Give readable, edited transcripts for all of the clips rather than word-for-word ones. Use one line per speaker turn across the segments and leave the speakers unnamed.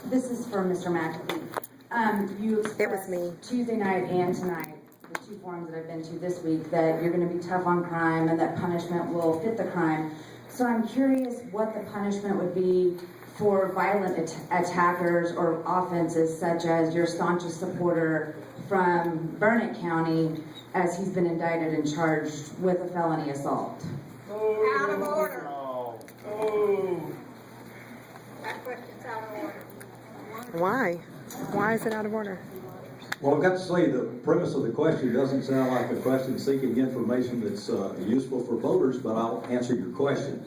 This is for Mr. McAfee. You expressed Tuesday night and tonight, the two forums that I've been to this week, that you're going to be tough on crime and that punishment will fit the crime. So I'm curious what the punishment would be for violent attackers or offenses such as your staunchest supporter from Burnett County, as he's been indicted and charged with a felony assault.
Out of order.
Oh.
That question's out of order.
Why? Why is it out of order?
Well, I've got to say, the premise of the question doesn't sound like a question seeking information that's useful for voters, but I'll answer your question.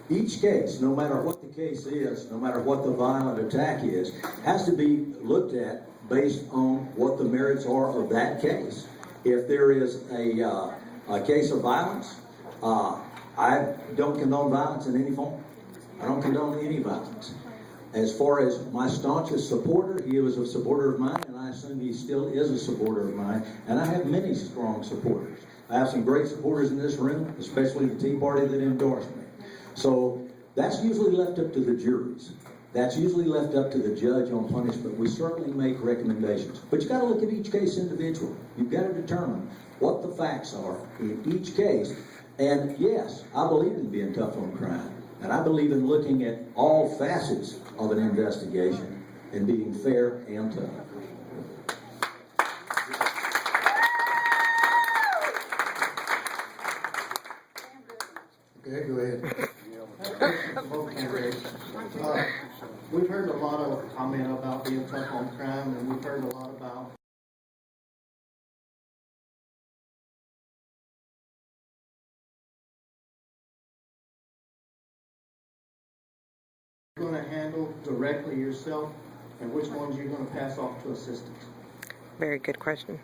Each case, no matter what the case is, no matter what the violent attack is, has to be looked at based on what the merits are of that case. If there is a case of violence, I don't condone violence in any form. I don't condone any violence. As far as my staunchest supporter, he was a supporter of mine, and I assume he still is a supporter of mine, and I have many strong supporters. I have some great supporters in this room, especially the Tea Party that endorsed me. So that's usually left up to the juries. That's usually left up to the judge on punishment. We certainly make recommendations, but you got to look at each case individually. You've got to determine what the facts are in each case. And yes, I believe in being tough on crime. And I believe in looking at all facets of an investigation and being fair and tough.
Okay, go ahead. We've heard a lot of comment about being tough on crime, and we've heard a lot about you're going to handle directly yourself, and which ones you're going to pass off to assistants.
Very good question.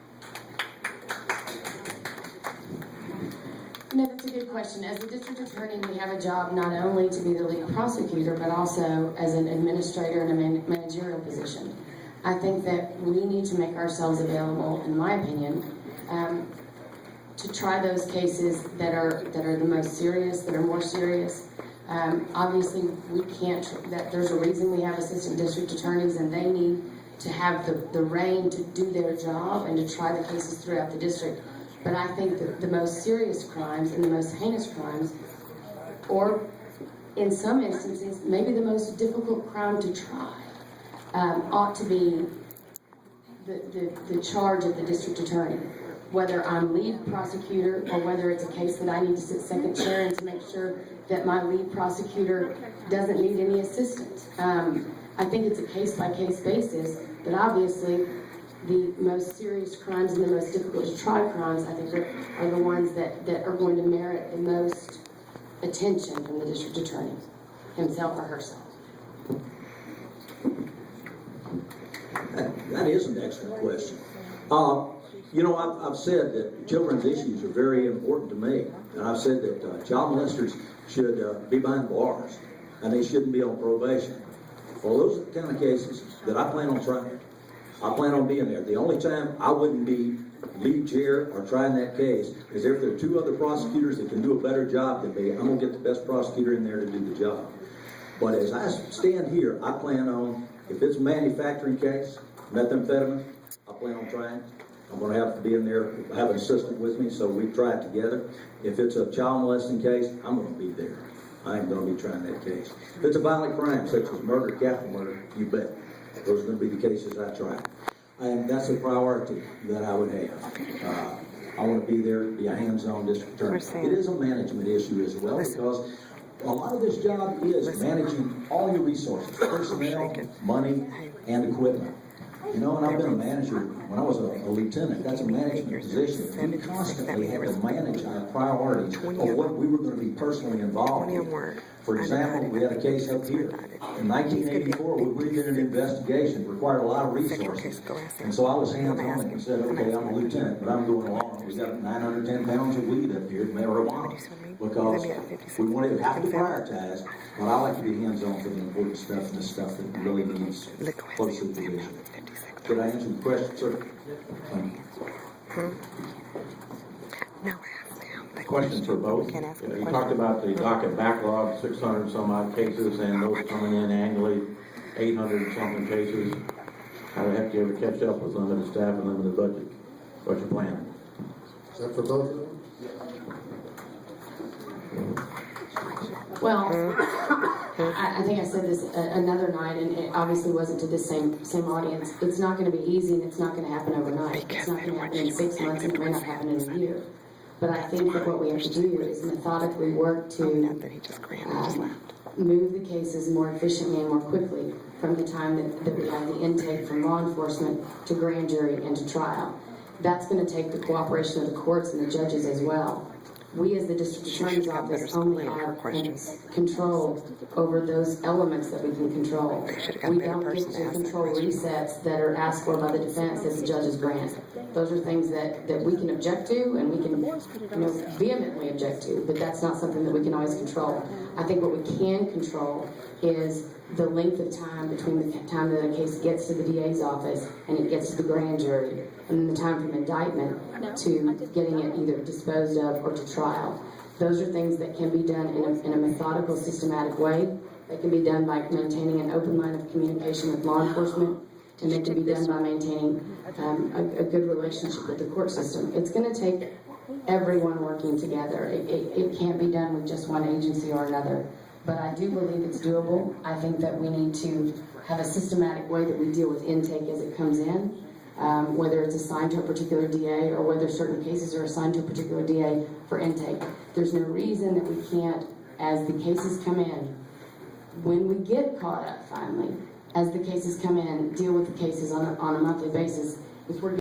No, that's a good question. As a district attorney, we have a job not only to be the lead prosecutor, but also as an administrator in a managerial position. I think that we need to make ourselves available, in my opinion, to try those cases that are the most serious, that are more serious. Obviously, we can't. There's a reason we have assistant district attorneys, and they need to have the reign to do their job and to try the cases throughout the district. But I think that the most serious crimes and the most heinous crimes, or in some instances, maybe the most difficult crime to try, ought to be the charge of the district attorney. Whether I'm lead prosecutor or whether it's a case that I need to sit second chair in to make sure that my lead prosecutor doesn't need any assistance. I think it's a case-by-case basis, but obviously the most serious crimes and the most difficult to try crimes, I think, are the ones that are going to merit the most attention from the district attorney, himself or herself.
That is an excellent question. You know, I've said that children's issues are very important to me, and I've said that child molesters should be behind bars, and they shouldn't be on probation. Well, those are the kind of cases that I plan on trying. I plan on being there. The only time I wouldn't be lead chair or trying that case is if there are two other prosecutors that can do a better job than me. I'm going to get the best prosecutor in there to do the job. But as I stand here, I plan on, if it's a manufacturing case, methamphetamine, I plan on trying. I'm going to have to be in there, have an assistant with me, so we try it together. If it's a child molesting case, I'm going to be there. I ain't going to be trying that case. If it's a violent crime, such as murder, capital murder, you bet. Those are going to be the cases I try. And that's a priority that I would have. I want to be there, be a hands-on district attorney. It is a management issue as well, because a lot of this job is managing all your resources, personnel, money, and equipment. You know, and I've been a manager when I was a lieutenant. That's a management position. We constantly had to manage our priorities of what we were going to be personally involved in. For example, we had a case up here. In 1984, we did an investigation. It required a lot of resources. And so I was hands-on and said, okay, I'm a lieutenant, but I'm going along. We got 910 pounds of weed up here, marijuana, because we wanted to have to prioritize. But I like to be hands-on for the important stuff and the stuff that really needs close supervision. Did I answer the question, sir? Thank you.
No, I asked him.
Question for both.
Can't ask a
You
question.
talked about the docket backlog, 600 some odd cases, and those coming in annually, 800 something cases. How the heck do you ever catch up with limited staff and limited budget? What's your plan?
Is that for both of them?
Well, I think I said this another night, and it obviously wasn't to the same audience. It's not going to be easy, and it's not going to happen overnight. It's not going to happen in 6 months, and it may not happen in a year. But I think that what we have to do is methodically work to
Not that he just ran and just left.
move the cases more efficiently and more quickly from the time that we have the intake from law enforcement to grand jury and to trial. That's going to take the cooperation of the courts and the judges as well. We as the district attorney's office only have control over those elements that we can control. We don't get to control resets that are asked for by the defense that the judges grant. Those are things that we can object to and we can vehemently object to, but that's not something that we can always control. I think what we can control is the length of time between the time that a case gets to the DA's office and it gets to the grand jury, and then the time from indictment to getting it either disposed of or to trial. Those are things that can be done in a methodical, systematic way. They can be done by maintaining an open line of communication with law enforcement, and they can be done by maintaining a good relationship with the court system. It's going to take everyone working together. It can't be done with just one agency or another. But I do believe it's doable. I think that we need to have a systematic way that we deal with intake as it comes in, whether it's assigned to a particular DA or whether certain cases are assigned to a particular DA for intake. There's no reason that we can't, as the cases come in, when we get caught up finally, as the cases come in, deal with the cases on a monthly basis. If we're